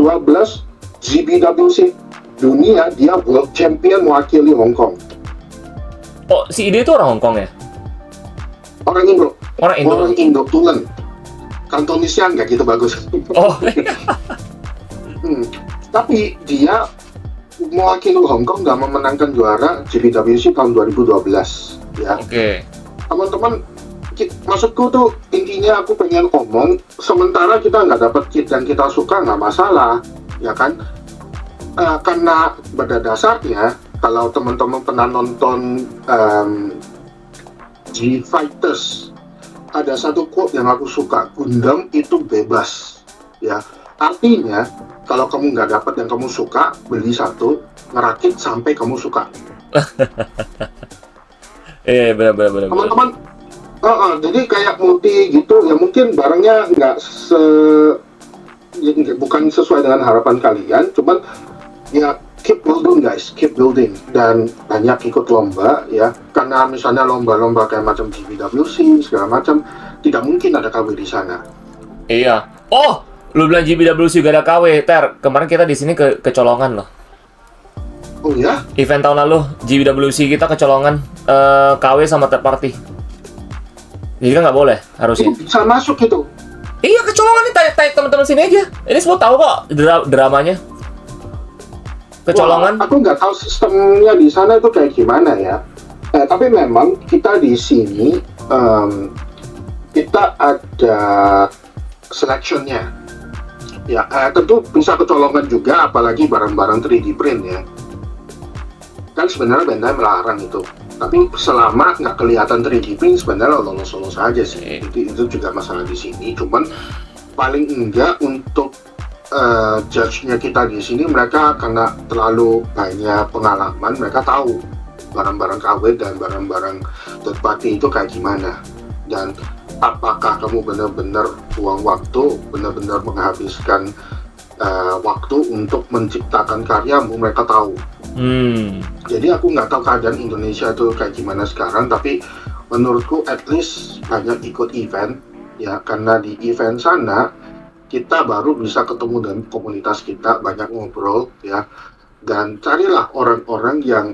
S2: GBWC dunia, dia World Champion mewakili Hong Kong.
S1: Oh, si Ide itu orang Hong Kong ya?
S2: Orang Indo.
S1: Orang Indo
S2: Tulen. Kantonisnya nggak gitu bagus.
S1: Oh.
S2: Tapi dia mewakili Hong Kong nggak memenangkan juara GBWC tahun 2012. Ya.
S1: Oke.
S2: Teman-teman, maksudku tuh intinya aku pengen ngomong, sementara kita nggak dapat kit yang kita suka nggak masalah, ya kan? Karena pada dasarnya kalau teman-teman pernah nonton G-Fighters, ada satu quote yang aku suka, Gundam itu bebas, ya. Artinya kalau kamu nggak dapat yang kamu suka, beli satu, ngerakit sampai kamu suka.
S1: Benar.
S2: Teman-teman, jadi kayak multi gitu, ya mungkin barangnya bukan sesuai dengan harapan kalian, cuman ya keep building guys, keep building, dan banyak ikut lomba ya, karena misalnya lomba-lomba kayak macam GBWC segala macam, tidak mungkin ada KW di sana.
S1: Iya. Oh, lu bilang GBWC gak ada KW, Ter. Kemarin kita di sini kecolongan loh.
S2: Oh ya?
S1: Event tahun lalu GBWC kita kecolongan KW sama third party. Jadi kan nggak boleh harusnya.
S2: Itu bisa masuk gitu.
S1: Iya, kecolongan nih, tanya teman-teman sini aja. Ini semua tahu kok dramanya. Kecolongan.
S2: Wah, aku nggak tahu sistemnya di sana itu kayak gimana ya. Tapi memang kita di sini kita ada selection-nya. Ya, tentu bisa kecolongan juga, apalagi barang-barang 3D print ya. Kan sebenarnya Bandai melarang itu. Tapi selama nggak kelihatan 3D print, sebenarnya lolos-lolos aja sih. Itu juga masalah di sini. Cuman paling enggak untuk judge-nya kita di sini, mereka karena terlalu banyak pengalaman, mereka tahu barang-barang KW dan barang-barang third party itu kayak gimana. Dan apakah kamu benar-benar buang waktu, benar-benar menghabiskan waktu untuk menciptakan karyamu, mereka tahu. Jadi aku nggak tahu keadaan Indonesia itu kayak gimana sekarang, tapi menurutku at least banyak ikut event ya, karena di event sana kita baru bisa ketemu dengan komunitas kita, banyak ngobrol ya, dan carilah orang-orang yang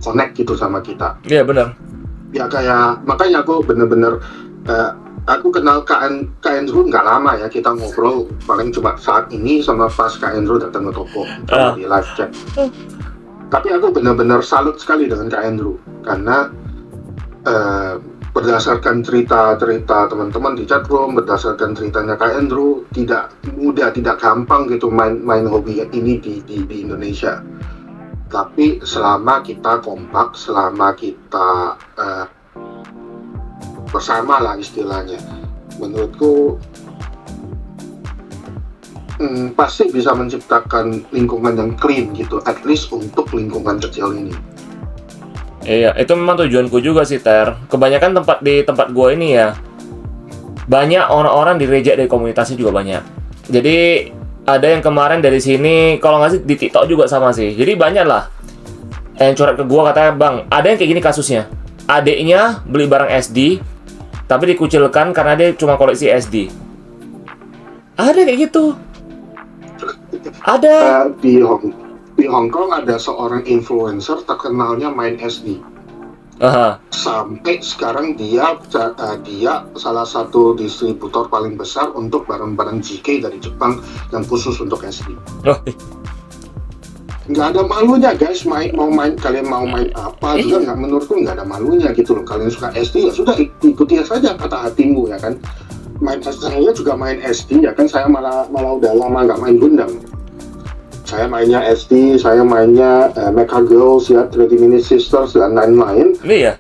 S2: connect gitu sama kita.
S1: Iya benar.
S2: Ya kayak makanya aku bener-bener aku kenal Kak Andrew nggak lama ya, kita ngobrol paling cuma saat ini sama pas Kak Andrew datang ke toko sama di live chat. Tapi aku benar-benar salut sekali dengan Kak Andrew karena berdasarkan cerita-cerita teman-teman di chatroom, berdasarkan ceritanya Kak Andrew, tidak mudah, tidak gampang gitu main hobi ini di Indonesia. Tapi selama kita kompak, selama kita bersama lah istilahnya, menurutku pasti bisa menciptakan lingkungan yang clean gitu, at least untuk lingkungan kecil ini.
S1: Iya, itu memang tujuanku juga sih, Ter. Kebanyakan di tempat gue ini ya, banyak orang-orang di reject dari komunitasnya juga banyak. Jadi ada yang kemarin dari sini, kalau nggak sih di TikTok juga sama sih. Jadi banyak lah yang curhat ke gue, katanya, Bang, ada yang kayak gini kasusnya. Adiknya beli barang SD, tapi dikucilkan karena dia cuma koleksi SD. Ada kayak gitu. Ada.
S2: Di Hong Kong ada seorang influencer terkenalnya main SD. Sampai sekarang dia salah satu distributor paling besar untuk barang-barang GK dari Jepang yang khusus untuk SD. Nggak ada malunya guys, kalian mau main apa juga nggak, menurutku nggak ada malunya gitu loh. Kalian suka SD ya sudah, ikuti saja kata hatimu ya kan. Saya juga main SD ya kan, saya malah udah lama nggak main Gundam. Saya mainnya SD, saya mainnya Mecha Girls ya, 30 Minute Sisters dan lain-lain.
S1: Iya.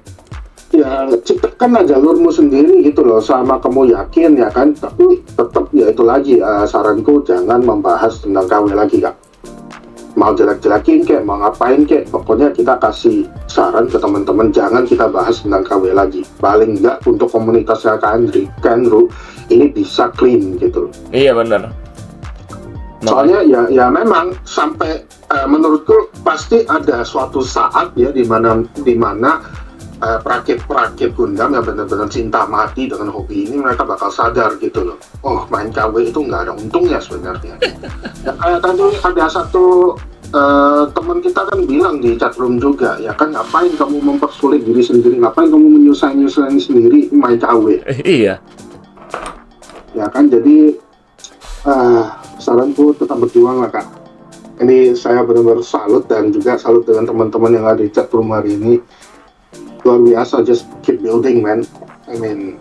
S2: Ya ciptakanlah jalurmu sendiri gitu loh, sama kamu yakin ya kan. Tapi tetap ya itu lagi, saranku jangan membahas tentang KW lagi kak. Mau jelek-jelekin kek, mau ngapain kek, pokoknya kita kasih saran ke teman-teman, jangan kita bahas tentang KW lagi. Paling enggak untuk komunitasnya Kak Andrew ini bisa clean gitu.
S1: Iya benar.
S2: Soalnya ya memang sampai menurutku pasti ada suatu saat ya di mana perakit Gundam yang benar-benar cinta mati dengan hobi ini, mereka bakal sadar gitu loh. Oh, main KW itu nggak ada untungnya sebenarnya. Ya, kayak tadi ada satu teman kita kan bilang di chatroom juga, ya kan ngapain kamu mempersulit diri sendiri, ngapain kamu menyusahin sendiri main KW.
S1: Iya.
S2: Ya kan, jadi saranku tetap berjuang lah kak. Ini saya benar-benar salut, dan juga salut dengan teman-teman yang ada di chatroom hari ini. Luar biasa, just keep building man. I mean,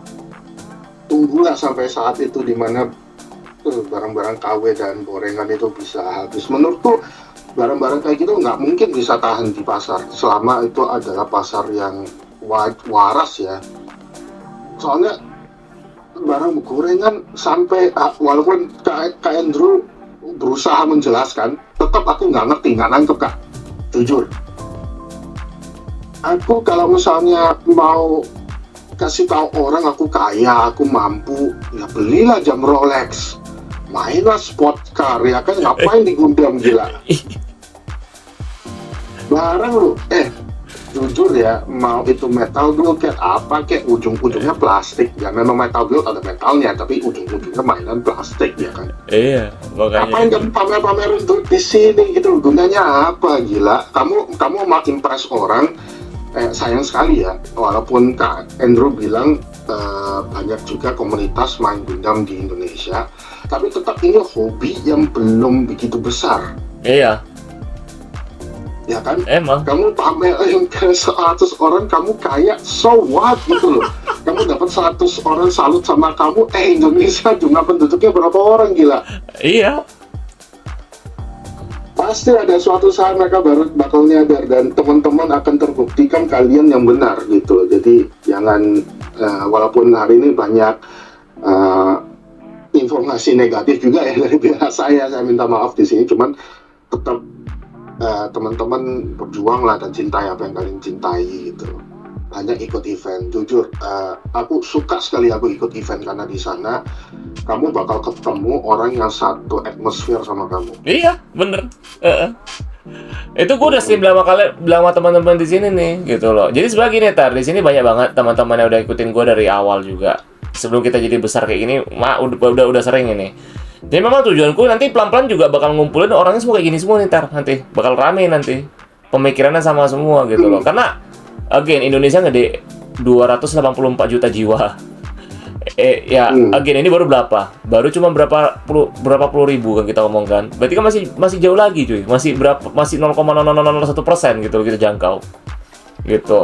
S2: tunggulah sampai saat itu dimana barang-barang KW dan gorengan itu bisa habis. Menurutku barang-barang kayak gitu nggak mungkin bisa tahan di pasar selama itu adalah pasar yang waras ya. Soalnya barang gorengan sampai walaupun Kak Andrew berusaha menjelaskan, tetap aku nggak ngerti, nggak nangkep kak, jujur. Aku kalau misalnya mau kasih tahu orang aku kaya, aku mampu, ya belilah jam Rolex, mainlah sport car, ya kan, ngapain di Gundam gila. Barang lu, jujur ya, mau itu metal build kayak apa kayak, ujung-ujungnya plastik. Ya memang metal build ada metalnya, tapi ujung-ujungnya mainan plastik ya kan.
S1: Iya, makanya.
S2: Ngapain kamu pamer-pamer untuk di sini gitu, gunanya apa gila? Kamu mau impress orang. Sayang sekali ya, walaupun Kak Andrew bilang banyak juga komunitas main Gundam di Indonesia, tapi tetap ini hobi yang belum begitu besar.
S1: Iya.
S2: Ya kan?
S1: Emang.
S2: Kamu pamer ke 100 orang, kamu kaya, so what gitu loh. Kamu dapat 100 orang salut sama kamu, Indonesia jumlah penduduknya berapa orang gila?
S1: Iya.
S2: Pasti ada suatu saat mereka baru bakal nyadar, dan teman-teman akan terbuktikan kalian yang benar gitu. Jadi jangan, walaupun hari ini banyak informasi negatif juga ya dari pihak saya minta maaf di sini, cuman tetap teman-teman berjuang lah dan cintai apa yang kalian cintai gitu. hanya ikut event. Jujur, aku suka sekali aku ikut event karena di sana kamu bakal ketemu orang yang satu atmosfer sama kamu.
S1: Iya, bener. Itu gue udah sering bilang sama teman-teman di sini nih, gitu loh. Jadi sebelah gini, Tar, di sini banyak banget teman-teman yang udah ikutin gue dari awal juga. Sebelum kita jadi besar kayak gini, udah sering ini. Jadi memang tujuanku nanti pelan-pelan juga bakal ngumpulin orangnya semua kayak gini semua nih, Tar. Nanti bakal rame nanti. Pemikirannya sama semua gitu loh. Karena again, Indonesia gede 284 juta jiwa. Again, ini baru berapa? Baru cuma berapa puluh ribu kan kita ngomongkan. Berarti kan masih jauh lagi, cuy. Masih 0,0001% gitu kita jangkau. Gitu.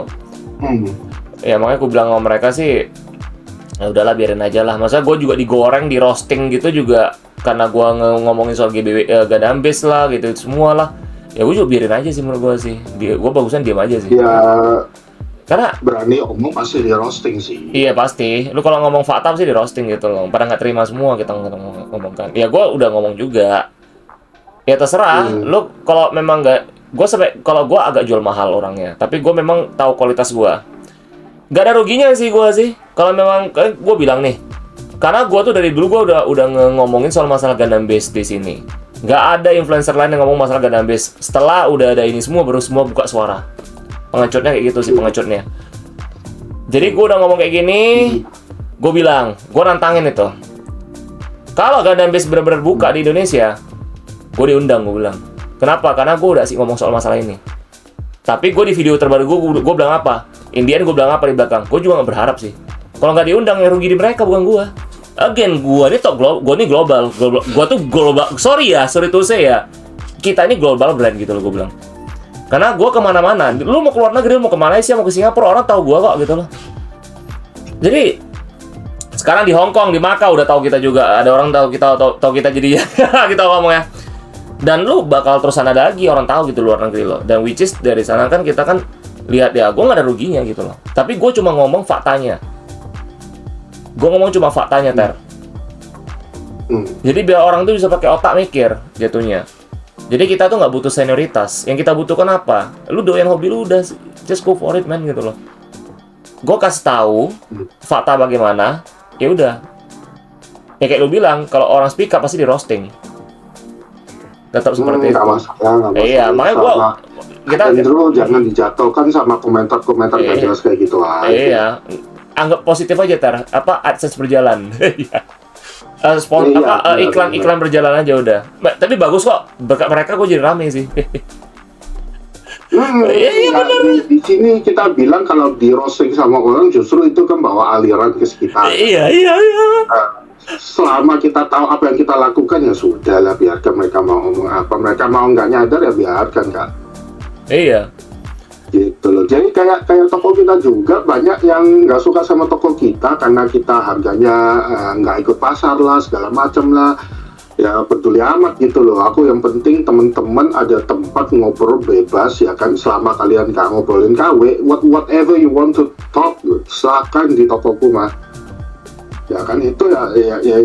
S1: Ya makanya aku bilang sama mereka sih, ya udahlah biarin aja lah. Masa gue juga digoreng, di roasting gitu juga karena gue ngomongin soal Gundam Base lah gitu semua lah. Ya gue juga biarin aja sih menurut gue sih. Gue bagusan diam aja sih.
S2: Ya,
S1: karena
S2: berani omong pasti di roasting sih.
S1: iya pasti. Lu kalau ngomong fakta pasti di roasting gitu loh. Pada nggak terima semua kita ngomongkan. Ya gue udah ngomong juga. Ya terserah. Lu kalau memang nggak, kalau gue agak jual mahal orangnya. Tapi gue memang tahu kualitas gue. Gak ada ruginya sih gue sih. Kalau memang gue bilang nih. Karena gue tuh dari dulu gue udah ngomongin soal masalah Gundam Base di sini. Gak ada influencer lain yang ngomong masalah Gundam Base. Setelah udah ada ini semua, baru semua buka suara. Pengecutnya kayak gitu sih, pengecutnya. Jadi gue udah ngomong kayak gini, gue bilang, gue nantangin itu. Kalau Gundam Base benar-benar buka di Indonesia, gue diundang, gue bilang. Kenapa? Karena gue udah sih ngomong soal masalah ini. Tapi gue di video terbaru gue bilang apa? Indian gue bilang apa di belakang? Gue juga nggak berharap sih. Kalau nggak diundang, yang rugi di mereka, bukan gue. Again, gue ini global. Gue tuh global. Sorry to say ya. Kita ini global brand gitu loh, gue bilang. Karena gue kemana-mana, lu mau keluar negeri, mau ke Malaysia, mau ke Singapura, orang tahu gue kok gitu loh. Jadi sekarang di Hong Kong, di Macau udah tahu kita juga, ada orang tahu kita jadi kita ngomong ya. Dan lu bakal terusan ada lagi orang tahu gitu luar negeri lo. Dan which is dari sana kan kita kan lihat ya, gue nggak ada ruginya gitu loh. Tapi gue cuma ngomong faktanya. Gue ngomong cuma faktanya, Ter. Jadi biar orang tuh bisa pakai otak mikir jatuhnya. Jadi kita tuh nggak butuh senioritas. Yang kita butuhkan apa? Lu doyan hobi lu udah, just go for it man gitu loh. Gue kasih tahu fakta bagaimana, ya udah. Ya kayak lu bilang, kalau orang speak up pasti di roasting. Tetap seperti itu. Iya, makanya
S2: Andrew jangan dijatuhkan sama komentar-komentar gak jelas kayak gitu aja.
S1: Iya, anggap positif aja Ter. AdSense berjalan. Iklan berjalan aja udah. Tapi bagus kok. Berkat mereka gue jadi rame sih.
S2: Di sini kita bilang kalau di roasting sama orang justru itu kan bawa aliran ke sekitar.
S1: Iya.
S2: Selama kita tahu apa yang kita lakukan ya sudah lah, biarkan mereka mau ngomong apa. Mereka mau nggak nyadar ya biarkan kan.
S1: Iya.
S2: Gitu loh. Jadi kayak toko kita juga banyak yang nggak suka sama toko kita karena kita harganya nggak ikut pasar lah, segala macam lah. Ya peduli amat gitu loh. Aku yang penting teman-teman ada tempat ngobrol bebas ya kan, selama kalian nggak ngobrolin KW, whatever you want to talk, silakan di tokoku mah. Ya kan itu ya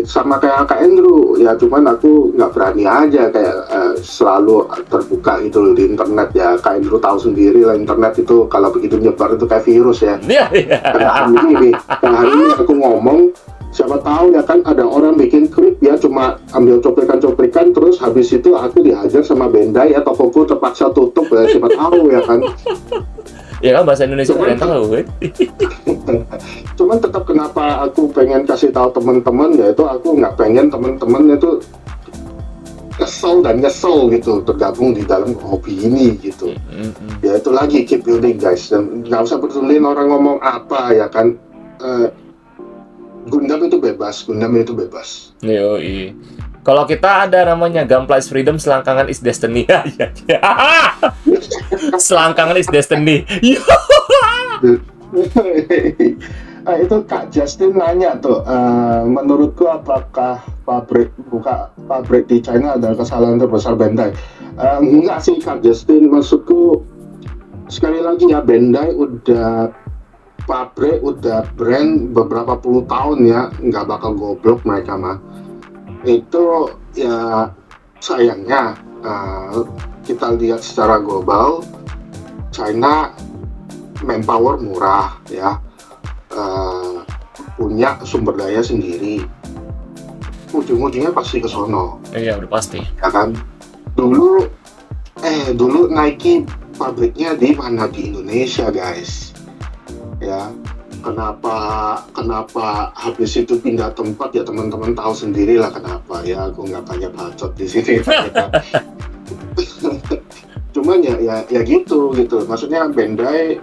S2: sama kayak Kak Andrew ya, cuman aku nggak berani aja kayak selalu terbuka gitu loh di internet ya. Kak Andrew tahu sendiri lah, internet itu kalau begitu nyebar itu kayak virus ya. Karena hari ini aku ngomong, siapa tahu ya kan ada orang bikin klip ya cuma ambil cuplikan terus habis itu aku dihajar sama Bandai ya, tokoku terpaksa tutup ya, siapa tahu ya kan.
S1: Ya kan bahasa Indonesia kalian tahu kan.
S2: Cuman tetap kenapa aku pengen kasih tahu teman-teman, yaitu aku nggak pengen teman-teman itu kesel gitu tergabung di dalam hobi ini gitu. Ya itu lagi, keep building guys, dan nggak usah pedulin orang ngomong apa ya kan. Gundam itu bebas.
S1: Yoi. Kalau kita ada namanya Gunpla is Freedom, selangkangan is Destiny. Selangkangan is Destiny.
S2: Itu Kak Justin nanya tuh, menurutku apakah buka pabrik di China adalah kesalahan terbesar Bandai? Enggak sih Kak Justin, maksudku sekali lagi ya, Bandai udah pabrik, udah brand beberapa puluh tahun ya, nggak bakal goblok mereka mah. Itu ya sayangnya kita lihat secara global, China manpower murah ya, punya sumber daya sendiri, ujung-ujungnya pasti ke sono.
S1: Iya, udah pasti.
S2: Ya kan? Dulu Nike pabriknya di mana? Di Indonesia, guys. Ya. Kenapa habis itu pindah tempat, ya teman-teman tahu sendiri lah kenapa ya. Aku nggak banyak bacot di sini. Cuman ya gitu. Maksudnya Bandai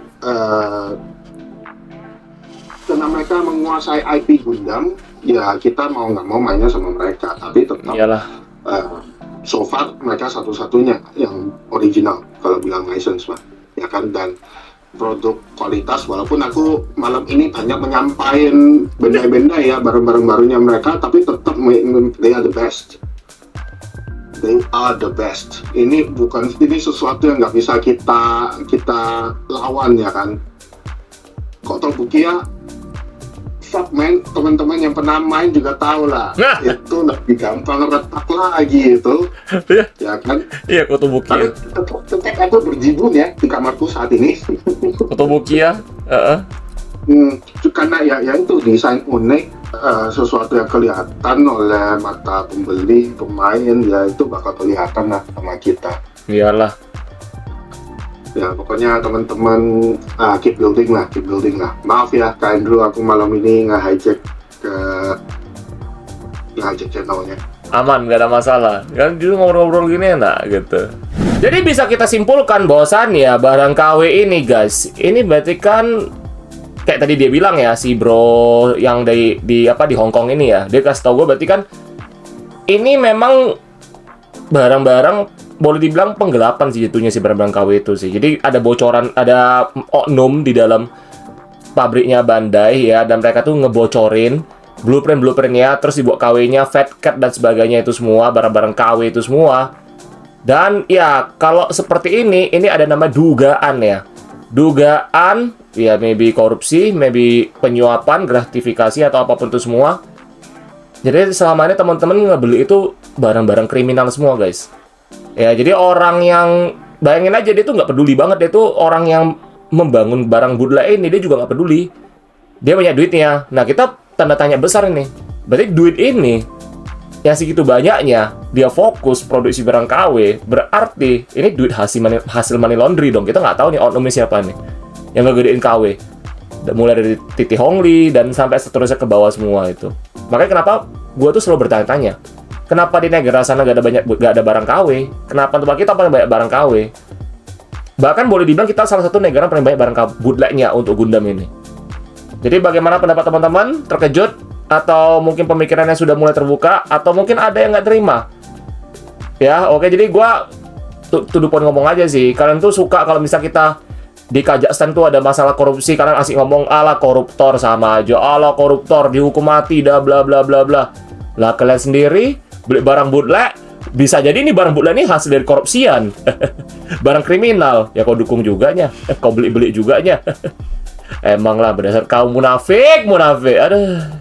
S2: karena mereka menguasai IP Gundam, ya kita mau nggak mau mainnya sama mereka. Tapi tetap
S1: Iyalah.
S2: So far mereka satu-satunya yang original kalau bilang license mah, ya kan. Dan produk kualitas, walaupun aku malam ini banyak menyampaikan benda-benda ya barang-barang barunya mereka, tapi tetap they are the best. They are the best. Ini sesuatu yang nggak bisa kita lawan, ya kan. Kok Tobukia, fuck man, teman-teman yang pernah main juga tahu lah. Itu lebih gampang retak lagi itu, ya kan.
S1: Iya, Kotobukiya.
S2: Tetap aku berjibun ya di kamarku saat ini.
S1: Kotobukiya.
S2: Karena ya itu desain unik, sesuatu yang kelihatan oleh mata pembeli, pemain, ya itu bakal kelihatan lah sama kita.
S1: Iyalah.
S2: Ya pokoknya teman-teman keep building lah. Maaf ya kain dulu aku malam ini nge-hijack channelnya.
S1: Aman, gak ada masalah. Kan dulu ngobrol-ngobrol gini enak gitu. Jadi bisa kita simpulkan bahwasan ya barang KW ini guys, ini berarti kan kayak tadi dia bilang ya, si bro yang di Hong Kong ini ya, dia kasih tau gue berarti kan ini memang barang-barang boleh dibilang penggelapan sih jatuhnya si barang-barang KW itu sih. Jadi ada bocoran, ada oknum di dalam pabriknya Bandai ya, dan mereka tuh ngebocorin blueprint-blueprintnya, terus dibuat KW-nya, Fat Cat dan sebagainya itu semua, barang-barang KW itu semua. Dan ya kalau seperti ini ada nama dugaan ya. Dugaan ya, maybe korupsi, maybe penyuapan, gratifikasi atau apapun itu semua. Jadi selama ini teman-teman ngebeli itu barang-barang kriminal semua guys. Ya, jadi orang yang bayangin aja, dia tuh nggak peduli banget, dia tuh orang yang membangun barang bootleg ini, dia juga nggak peduli. Dia banyak duitnya. Nah, kita tanda tanya besar ini. Berarti duit ini yang segitu banyaknya, dia fokus produksi barang KW, berarti ini duit hasil money laundry dong. Kita nggak tahu nih oknumnya siapa nih yang ngegedein KW. Mulai dari Titi Hongli dan sampai seterusnya ke bawah semua itu. Makanya kenapa gue tuh selalu bertanya-tanya, kenapa di negara sana gak ada barang KW? Kenapa tempat kita paling banyak barang KW? Bahkan boleh dibilang kita salah satu negara paling banyak barang bootlegnya untuk Gundam ini. Jadi bagaimana pendapat teman-teman? Terkejut? Atau mungkin pemikirannya sudah mulai terbuka? Atau mungkin ada yang nggak terima? Ya, oke. Jadi gue to the point ngomong aja sih. Kalian tuh suka kalau misal kita di Kazakhstan tuh ada masalah korupsi, kalian asik ngomong ala koruptor sama aja, ala koruptor dihukum mati dah bla bla bla bla. Lah kalian sendiri beli barang bootleg, bisa jadi ini barang bootleg ini hasil dari korupsian. Barang kriminal, ya kau dukung juganya, kau beli-beli juganya. Emang lah berdasar kaum munafik. Aduh.